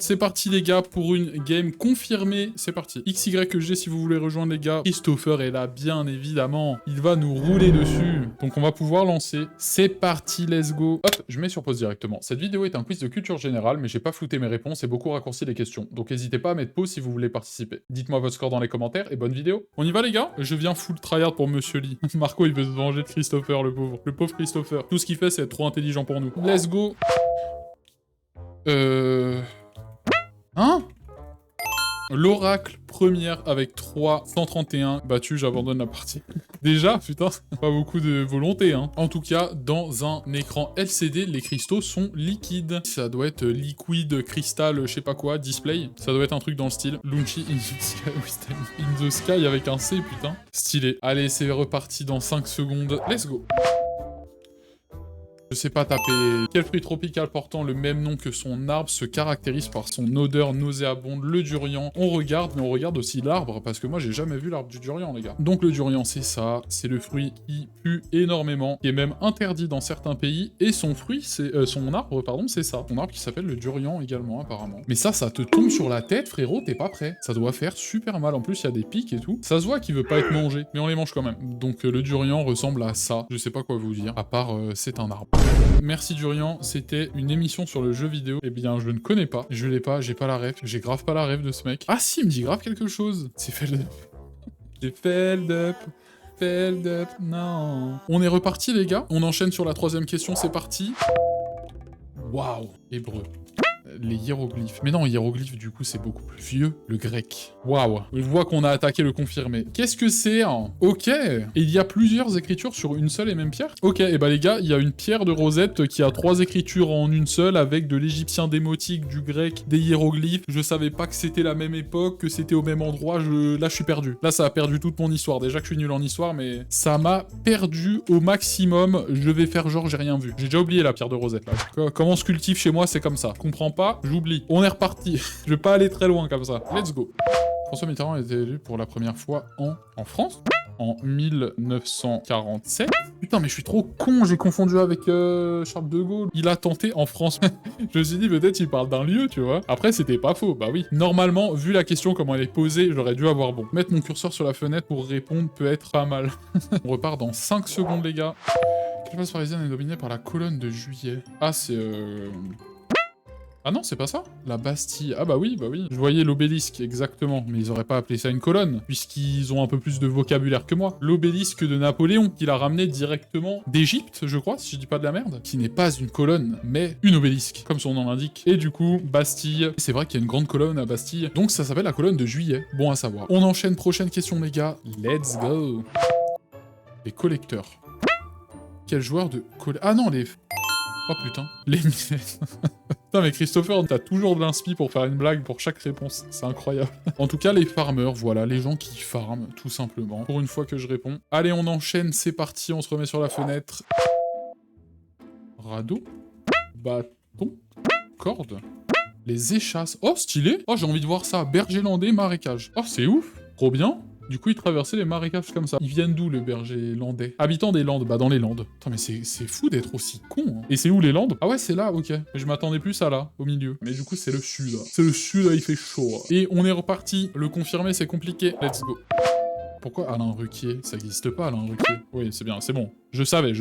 c'est parti les gars pour une game confirmée. C'est parti. XYG si vous voulez rejoindre les gars. Christopher est là, bien évidemment. Il va nous rouler dessus. Donc on va pouvoir lancer. C'est parti, let's go. Hop, je mets sur pause directement. Cette vidéo est un quiz de culture générale, mais j'ai pas flouté mes réponses et beaucoup raccourci les questions. Donc n'hésitez pas à mettre pause si vous voulez participer. Dites-moi votre score dans les commentaires et bonne vidéo. On y va les gars? Je viens full tryhard pour Monsieur Lee. Marco il veut se venger de Christopher, le pauvre. Le pauvre Christopher. Tout ce qu'il fait c'est être trop intelligent pour nous. Let's go. Hein? L'oracle première avec 331 battu, j'abandonne la partie. Déjà, putain, pas beaucoup de volonté, hein. En tout cas, dans un écran LCD, les cristaux sont liquides. Ça doit être liquide, cristal, je sais pas quoi, display. Ça doit être un truc dans le style. Lunchy in the sky, in the sky avec un C, putain. Stylé. Allez, c'est reparti dans 5 secondes. Let's go. Je sais pas taper. Quel fruit tropical portant le même nom que son arbre se caractérise par son odeur nauséabonde? Le durian. On regarde, mais on regarde aussi l'arbre, parce que moi j'ai jamais vu l'arbre du durian, les gars. Donc le durian, c'est ça. C'est le fruit qui pue énormément, qui est même interdit dans certains pays. Et son fruit, c'est son arbre, pardon, c'est ça. Son arbre qui s'appelle le durian également, apparemment. Mais ça te tombe sur la tête, frérot, t'es pas prêt. Ça doit faire super mal. En plus, il y a des pics et tout. Ça se voit qu'il veut pas être mangé, mais on les mange quand même. Donc le durian ressemble à ça. Je sais pas quoi vous dire, à part c'est un arbre. Merci Durian, c'était une émission sur le jeu vidéo. Eh bien, je ne connais pas. Je l'ai pas, j'ai pas la ref. J'ai grave pas la ref de ce mec. Ah si, il me dit grave quelque chose. C'est Feld Up. J'ai Feld Up. Feld Up, non. On est reparti les gars. On enchaîne sur la 3e question, c'est parti. Waouh, hébreu. Les hiéroglyphes. Mais non, hiéroglyphes, du coup, c'est beaucoup plus vieux. Le grec. Waouh. Je vois qu'on a attaqué le confirmé. Qu'est-ce que c'est hein? Ok. Et il y a plusieurs écritures sur une seule et même pierre? Ok, et bah les gars, il y a une pierre de Rosette qui a 3 écritures en une seule, avec de l'égyptien démotique, du grec, des hiéroglyphes. Je savais pas que c'était la même époque, que c'était au même endroit. Là, je suis perdu. Là, ça a perdu toute mon histoire. Déjà que je suis nul en histoire, mais ça m'a perdu au maximum. Je vais faire genre j'ai rien vu. J'ai déjà oublié la pierre de Rosette, là. Comment on se cultive chez moi, c'est comme ça. Je comprends pas. J'oublie. On est reparti. Je vais pas aller très loin comme ça. Let's go. François Mitterrand a été élu pour la première fois en France en 1947. Putain, mais je suis trop con, j'ai confondu avec Charles de Gaulle. Il a tenté en France. Je me suis dit, peut-être il parle d'un lieu, tu vois. Après, c'était pas faux, bah oui. Normalement, vu la question, comment elle est posée, j'aurais dû avoir bon. Mettre mon curseur sur la fenêtre pour répondre peut être pas mal. On repart dans 5 secondes, les gars. Quelle place parisienne est dominée par la colonne de Juillet? Ah, c'est Ah non, c'est pas ça? La Bastille. Ah bah oui, bah oui. Je voyais l'obélisque, exactement. Mais ils auraient pas appelé ça une colonne, puisqu'ils ont un peu plus de vocabulaire que moi. L'obélisque de Napoléon, qu'il a ramené directement d'Égypte, je crois, si je dis pas de la merde. Qui n'est pas une colonne, mais une obélisque, comme son nom l'indique. Et du coup, Bastille. C'est vrai qu'il y a une grande colonne à Bastille. Donc ça s'appelle la colonne de Juillet. Bon à savoir. On enchaîne, prochaine question, les gars. Let's go. Les collecteurs. Quel joueur de Ah non, les... Oh putain. Les Putain mais Christopher, t'as toujours de l'inspi pour faire une blague pour chaque réponse, c'est incroyable. En tout cas les farmers, voilà, les gens qui farment, tout simplement. Pour une fois que je réponds. Allez on enchaîne, c'est parti, on se remet sur la fenêtre. Radeau. Bâton. Corde. Les échasses. Oh stylé. Oh j'ai envie de voir ça, berger landais, marécage. Oh c'est ouf, trop bien. Du coup, ils traversaient les marécages comme ça. Ils viennent d'où, le berger landais? Habitant des Landes, bah dans les Landes. Putain, mais c'est fou d'être aussi con, hein. Et c'est où les Landes? Ah ouais, c'est là, ok. Mais je m'attendais plus à là, au milieu. Mais du coup, c'est le sud. C'est le sud, là, il fait chaud. Et on est reparti. Le confirmer, c'est compliqué. Let's go. Pourquoi Alain Ruquier? Ça existe pas, Alain Ruquier. Oui, c'est bien, c'est bon. Je savais.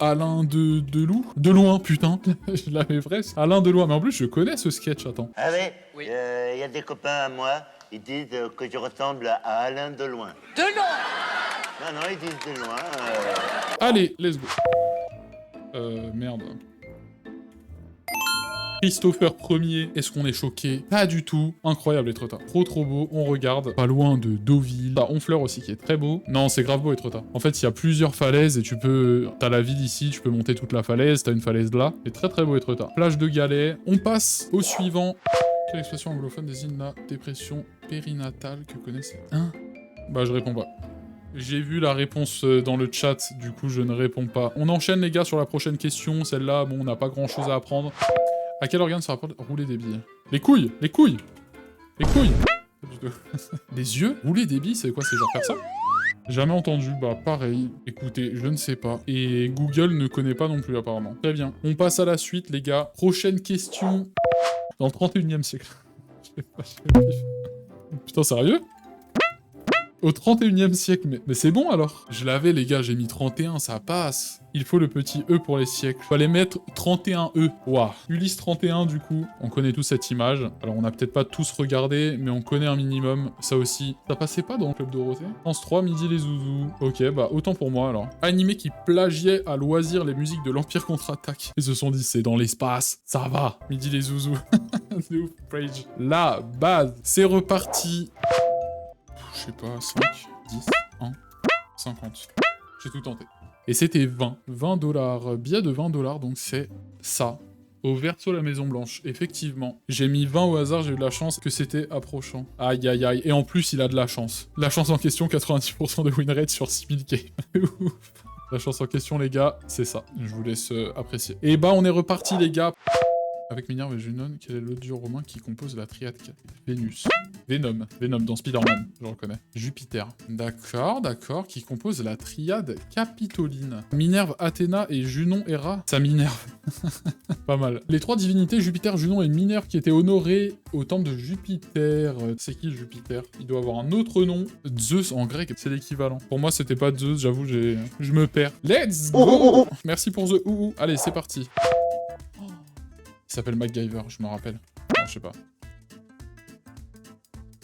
Alain Delou? De loin, putain. Je l'avais presque. Alain de loin. Mais en plus, je connais ce sketch, attends. Ah ouais? Oui. Y a des copains à moi, ils disent que je ressemble à Alain Deloin. Delon! Non, ils disent Deloin. Allez, let's go. Merde. Christopher Ier, est-ce qu'on est choqué? Pas du tout. Incroyable Étretat. Trop beau, on regarde. Pas loin de Deauville. T'as Honfleur aussi qui est très beau. Non, c'est grave beau Étretat. En fait, il y a plusieurs falaises et tu peux... T'as la ville ici, tu peux monter toute la falaise, t'as une falaise là. C'est très beau Étretat. Plage de Galets. On passe au suivant. Quelle expression anglophone désigne la dépression périnatale que connaissez? Hein? Bah, je réponds pas. J'ai vu la réponse dans le chat, du coup, je ne réponds pas. On enchaîne, les gars, sur la prochaine question. Celle-là, bon, on n'a pas grand-chose à apprendre. À quel organe se rapporte rouler des billes? Les couilles! Les couilles! Les couilles! Pas du tout. Les yeux? Rouler des billes, c'est quoi? C'est genre faire ça? Jamais entendu, bah pareil. Écoutez, je ne sais pas. Et Google ne connaît pas non plus, apparemment. Très bien. On passe à la suite, les gars. Prochaine question. Dans le 31e siècle. Putain, sérieux? Au 31e siècle, mais c'est bon alors. Je l'avais les gars, j'ai mis 31, ça passe. Il faut le petit E pour les siècles. Fallait mettre 31E. Waouh. Ulysse 31 du coup, on connaît tous cette image. Alors on n'a peut-être pas tous regardé, mais on connaît un minimum. Ça aussi. Ça passait pas dans le Club Dorothée? France 3, Midi les Zouzous. Ok, bah autant pour moi alors. Animé qui plagiait à loisir les musiques de l'Empire contre-attaque. Ils se sont dit c'est dans l'espace, ça va. Midi les Zouzous. C'est ouf, Rage. La base. C'est reparti. Je sais pas, 5, 10, 1, 50. J'ai tout tenté. Et c'était 20. 20 $. Billet de 20 $, donc c'est ça. Au verso la Maison Blanche, effectivement. J'ai mis 20 au hasard, j'ai eu de la chance que c'était approchant. Aïe aïe aïe. Et en plus, il a de la chance. La chance en question, 90% de win rate sur 6000 games. Ouf. La chance en question, les gars, c'est ça. Je vous laisse apprécier. Et bah, on est reparti, les gars. Avec Minerve et Junon, quel est l'autre dieu romain qui compose la triade? Vénus. Venom. Venom dans Spider-Man, je reconnais. Jupiter. D'accord, d'accord, qui compose la triade capitoline. Minerve, Athéna et Junon, Héra. Ça m'énerve. Pas mal. Les trois divinités, Jupiter, Junon et Minerve, qui étaient honorées au temple de Jupiter. C'est qui Jupiter? Il doit avoir un autre nom. Zeus en grec, c'est l'équivalent. Pour moi, c'était pas Zeus, j'avoue, je me perds. Let's go. Merci pour The Ouhou. Allez, c'est parti. Il s'appelle MacGyver, je me rappelle. Non, je sais pas.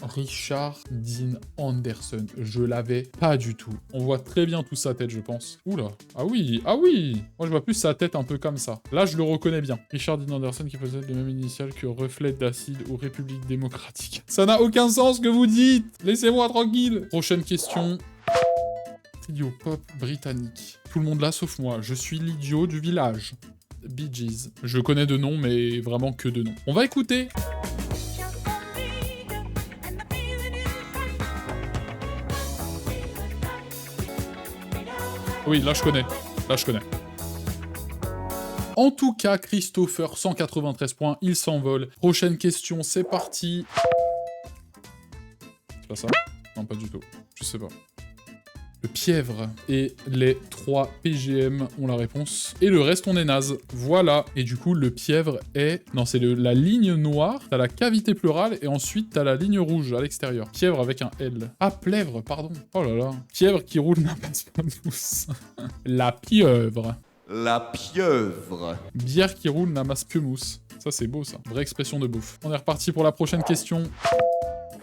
Richard Dean Anderson. Je l'avais pas du tout. On voit très bien toute sa tête, je pense. Oula. Ah oui, ah oui. Moi, je vois plus sa tête un peu comme ça. Là, je le reconnais bien. Richard Dean Anderson qui possède le même initial que Reflet d'Acide ou République démocratique. Ça n'a aucun sens ce que vous dites. Laissez-moi tranquille. Prochaine question. Trio pop britannique. Tout le monde là, sauf moi. Je suis l'idiot du village. Bee Gees. Je connais de nom, mais vraiment que de nom. On va écouter. Oui, là je connais. Là je connais. En tout cas, Christopher, 193 points, il s'envole. Prochaine question, c'est parti. C'est pas ça? Non, pas du tout. Je sais pas. Le pieuvre et les 3 PGM ont la réponse. Et le reste, on est naze. Voilà. Et du coup, le pieuvre est... Non, c'est la ligne noire, t'as la cavité pleurale, et ensuite, t'as la ligne rouge à l'extérieur. Pieuvre avec un L. Ah, plèvre, pardon. Oh là là. Pieuvre qui roule n'apace pas mousse. La pieuvre. La pieuvre. Bière qui roule n'amasse que mousse. Ça, c'est beau, ça. Vraie expression de bouffe. On est reparti pour la prochaine question.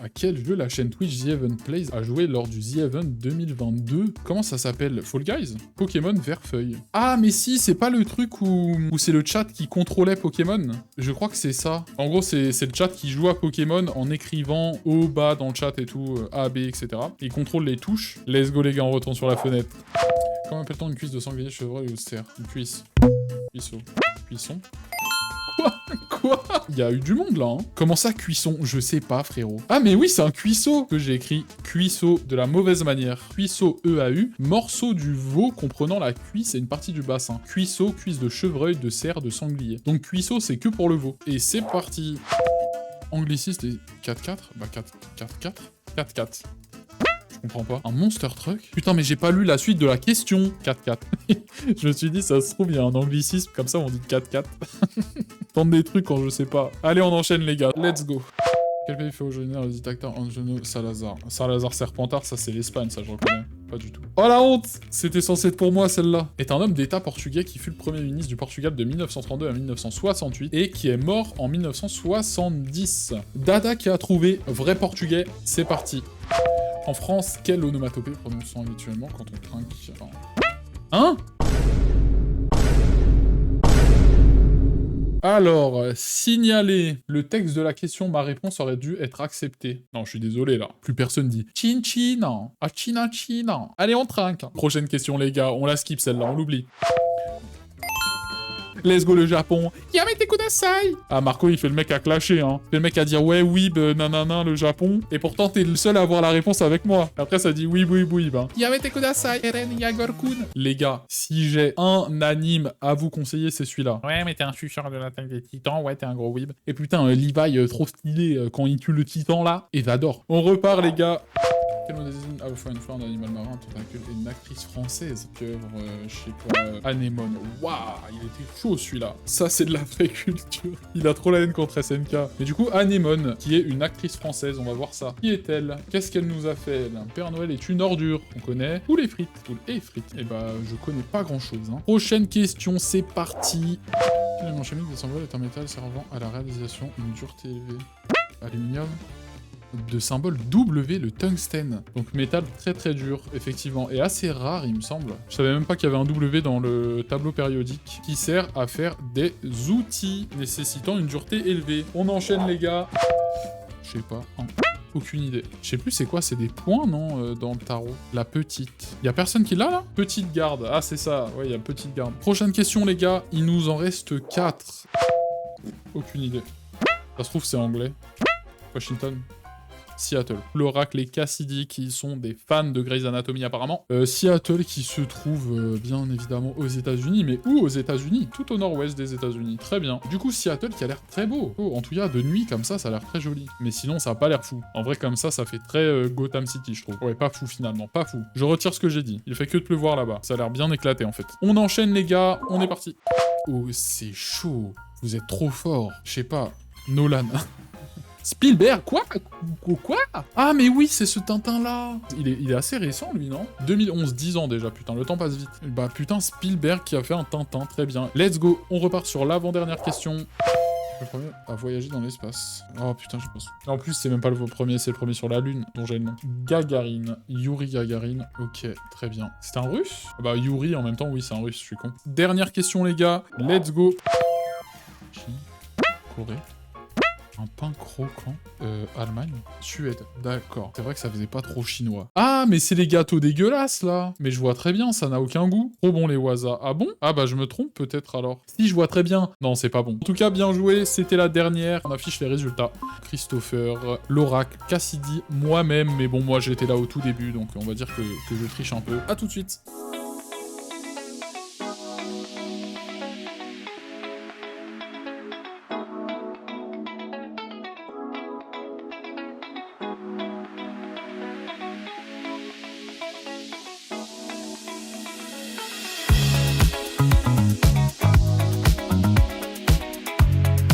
À quel jeu la chaîne Twitch The Event Plays a joué lors du The Event 2022? Comment ça s'appelle? Fall Guys? Pokémon Vert-Feuille. Ah, mais si, c'est pas le truc où c'est le chat qui contrôlait Pokémon? Je crois que c'est ça. En gros, c'est le chat qui joue à Pokémon en écrivant haut, bas dans le chat et tout, A, B, etc. Il contrôle les touches. Let's go, les gars, on retourne sur la fenêtre. Comment appelle-t-on une cuisse de sanglier, chevreuil ou de cerf? Une cuisse. Cuisson. Cuisson. Quoi? Il y a eu du monde là, hein. Comment ça, cuisson? Je sais pas, frérot. Ah, mais oui, c'est un cuisseau que j'ai écrit. Cuisseau de la mauvaise manière. Cuisseau EAU. Morceau du veau comprenant la cuisse et une partie du bassin. Cuisseau, cuisse de chevreuil, de cerf, de sanglier. Donc cuisseau, c'est que pour le veau. Et c'est parti. Angliciste et 4-4? Bah 4-4. 4-4. Je comprends pas. Un monster truck? Putain, mais j'ai pas lu la suite de la question. 4-4. Je me suis dit, ça se trouve, il y a un anglicisme, comme ça on dit 4-4. Tente des trucs quand je sais pas. Allez, on enchaîne, les gars. Let's go. Quel pays fait aujourd'hui le dictateur Angelo Salazar? Salazar Serpentard, ça c'est l'Espagne, ça je reconnais. Pas du tout. Oh la honte! C'était censé être pour moi celle-là. Est un homme d'État portugais qui fut le premier ministre du Portugal de 1932 à 1968 et qui est mort en 1970. Dada qui a trouvé vrai portugais, c'est parti. En France, quelle onomatopée prononçons habituellement quand on trinque? Hein? Alors, signaler le texte de la question, ma réponse aurait dû être acceptée. Non, je suis désolé là. Plus personne dit chin chin, ah china china. Allez, on trinque. Prochaine question, les gars, on la skip celle-là, on l'oublie. Let's go le Japon. Yamete kudasai. Ah, Marco, il fait le mec à clasher, hein. Il fait le mec à dire ouais, oui, nanana, le Japon. Et pourtant, t'es le seul à avoir la réponse avec moi. Après, ça dit oui, ben. Yamete kudasai, Eren Yagor-kun. Les gars, si j'ai un anime à vous conseiller, c'est celui-là. Ouais, mais t'es un suceur de l'attaque des titans. Ouais, t'es un gros weeb. Et putain, Levi, trop stylé quand il tue le titan là. Et j'adore. On repart, les gars. Quel mot désigne à la fois une fleur, un animal marin, un tentacule et une actrice française? Pieuvre, je sais pas, anémone. Waouh, il était chaud celui-là. Ça, c'est de la vraie culture. Il a trop la haine contre SNK. Mais du coup, anémone, qui est une actrice française, on va voir ça. Qui est-elle? Qu'est-ce qu'elle nous a fait? Un Père Noël est une ordure. On connaît poules et frites. Poules et frites. Eh bah, je connais pas grand-chose. Hein. Prochaine question, c'est parti. L'élément chimique des symboles est un métal servant à la réalisation d'une dureté élevée. Aluminium. De symbole W, le tungstène. Donc métal très très dur, effectivement, et assez rare, il me semble. Je savais même pas qu'il y avait un W dans le tableau périodique, qui sert à faire des outils nécessitant une dureté élevée. On enchaîne, les gars. Je sais pas. Hein. Aucune idée. Je sais plus c'est quoi, c'est des points, non, dans le tarot. La petite. Y a personne qui l'a, là? Petite garde. Ah, c'est ça. Ouais, y a petite garde. Prochaine question, les gars. Il nous en reste 4. Aucune idée. Ça se trouve, c'est anglais. Washington. Seattle. L'Oracle et Cassidy qui sont des fans de Grey's Anatomy apparemment. Seattle qui se trouve bien évidemment aux États-Unis, mais où aux États-Unis? Tout au nord-ouest des États-Unis. Très bien. Du coup, Seattle qui a l'air très beau. Oh, en tout cas, de nuit comme ça a l'air très joli. Mais sinon, ça a pas l'air fou. En vrai, comme ça fait très Gotham City, je trouve. Ouais, pas fou finalement, pas fou. Je retire ce que j'ai dit. Il fait que de pleuvoir là-bas. Ça a l'air bien éclaté en fait. On enchaîne les gars, on est parti. Oh, c'est chaud. Vous êtes trop fort. Je sais pas. Nolan. Spielberg, quoi? Quoi? Ah, mais oui, c'est ce Tintin-là. Il est assez récent, lui, non? 2011, 10 ans déjà, putain, le temps passe vite. Bah, putain, Spielberg qui a fait un Tintin, très bien. Let's go, on repart sur l'avant-dernière question. Le premier à voyager dans l'espace. Oh, putain, je pense. En plus, c'est même pas le premier, c'est le premier sur la Lune, dont j'ai le nom. Gagarine. Yuri Gagarin. Ok, très bien. C'est un russe? Bah, Yuri, en même temps, oui, c'est un russe, je suis con. Dernière question, les gars. Let's go. Chine. Corée. Un pain croquant. Allemagne. Suède. D'accord. C'est vrai que ça faisait pas trop chinois. Ah, mais c'est les gâteaux dégueulasses, là. Mais je vois très bien, ça n'a aucun goût. Trop bon, les waza. Ah bon? Ah bah, je me trompe peut-être, alors. Si, je vois très bien. Non, c'est pas bon. En tout cas, bien joué. C'était la dernière. On affiche les résultats. Christopher, l'Oracle, Cassidy, moi-même. Mais bon, moi, j'étais là au tout début, donc on va dire que je triche un peu. À tout de suite.